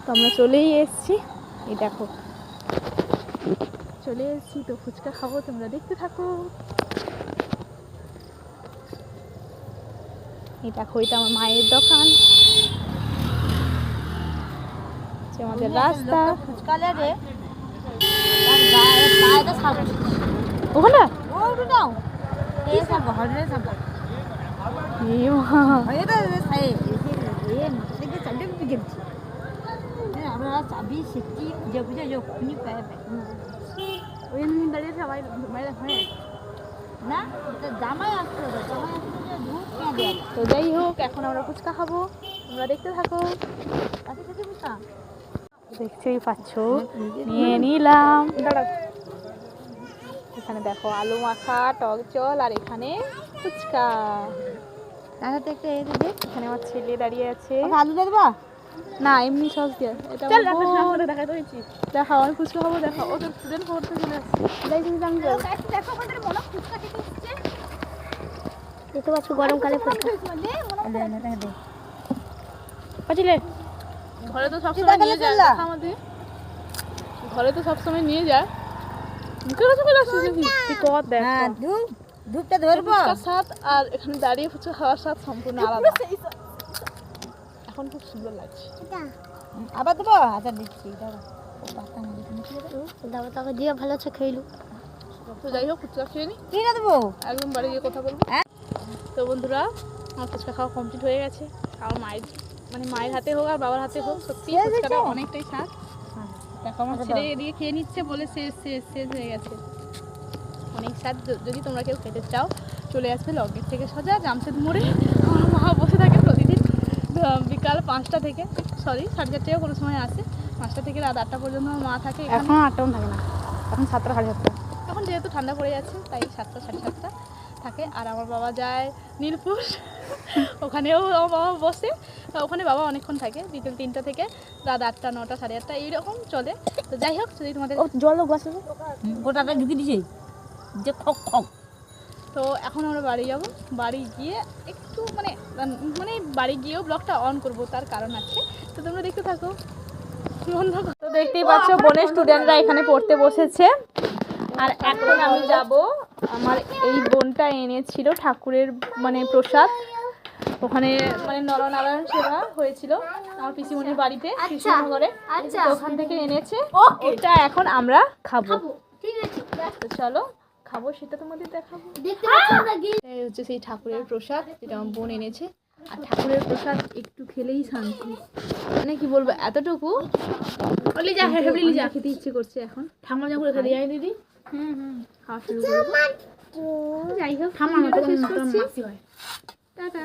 তো আমরা চলেই এসেছি, এই দেখো চলে এসেছি। তো ফুচকা খাবো, তোমরা দেখতে থাকো। এই দেখো, এটা আমার মায়ের দোকান, আমাদের রাস্তা ওখানে দাঁড়িয়ে সবাই তো যাই হোক, এখন আমরা ফুচকা খাবো, তোমরা দেখতে থাকো। দেখতেই পাচ্ছ, নিয়ে নিলাম। এখানে দেখো আলু মাখা, টক জল, আর এখানে ফুচকা। এখানে আমার ছেলে দাঁড়িয়ে আছে। আলু দেবা না, এমনি সস দিয়ে। এটা দেখাও, আমি ফুচকা খাবো। দেখাও, ও তো স্টুডেন্ট পড়তে চলে আসছে। দেখতে পাচ্ছ গরমকালে ফুচকা ঘরে তো সবসময় নিয়ে যায়, আমাদের ঘরে তো সবসময় নিয়ে যায়। মুখের কাছে চলে আসছে ধূপটা ধরবো। ফুচকার স্বাদ আর এখানে দাঁড়িয়ে ফুচকা খাওয়ার স্বাদ সম্পূর্ণ আলাদা। এখন খুব সুন্দর লাগছে। আবার দেবো? আচ্ছা দিচ্ছি, দাও তাকে দিয়ে ভালো আছে খেইলু। তো যাই হোক, ফুচকা খেয়ে নি, কি না দেবো, একদম বাড়ি গিয়ে কথা বলবো। তো বন্ধুরা, আমার ফুচকা খাওয়া কমপ্লিট হয়ে গেছে। আমার মায়ের মায়ের হাতে হোক আর বাবার হাতে হোক, সত্যি ফুচকাটা অনেকটাই স্বাদ। দেখো আমার ছেলে এদিকে খেয়ে নিচ্ছে, বলে শেষ হয়ে গেছে। অনেক স্বাদ। যদি তোমরা কেউ খেতে চাও, চলে আসবে লগগেট থেকে সোজা জামশেদ মোড়ে। আমার মা বসে থাকে প্রতিদিন বিকাল 5টা থেকে, 4:30টাও কোনো সময় আসে। 5টা থেকে রাত 8টা পর্যন্ত আমার মা থাকে। এখন 8টাও থাকে না, এখন 7টা 7:30। এখন যেহেতু ঠান্ডা পড়ে যাচ্ছে, তাই 7টা 7:30 থাকে। আর আমার বাবা যায় নীলপুর, ওখানেও আমার বাবা বসে। ওখানে বাবা অনেকক্ষণ থাকে, বিকেল 3টা থেকে রাত 8টা 9টা 8:30 এইরকম চলে। তো যাই হোক, যদি তোমাদের জল বসে গোটাটা ঢুকে দিছে যে খক খক। তো এখন আমরা বাড়ি যাব। বাড়ি গিয়ে একটু বাড়ি গিয়েও ব্লগটা অন করব, তার কারণ আছে। তো তোমরা দেখতে থাকো। তো দেখতেই পাচ্ছ, বোনের স্টুডেন্টরা এখানে পড়তে বসেছে। আর এখন আমি যাব, আমার এই বোনটা এনেছিল ঠাকুরের প্রসাদ। ওখানে নরনারায়ণ সেবা হয়েছিল আমার পিসিমণির বাড়িতে, কৃষ্ণনগরে। ওখান থেকে এনেছে, ওটা এখন আমরা খাবো। তো চলো খাবো, সেটা তোমাদের দেখাবো। এই হচ্ছে সেই ঠাকুরের প্রসাদ, যেটা আমার বোন এনেছে। আর ঠাকুরের প্রসাদ একটু খেলেই শান্তি, কি বলবো, এতটুকু খেতে ইচ্ছে করছে এখন। ঠাম্মা যখন রেখে দিয়ে দিদি খাওয়া শুরু করবো। যাই হোক, শেষ করছি। টাটা।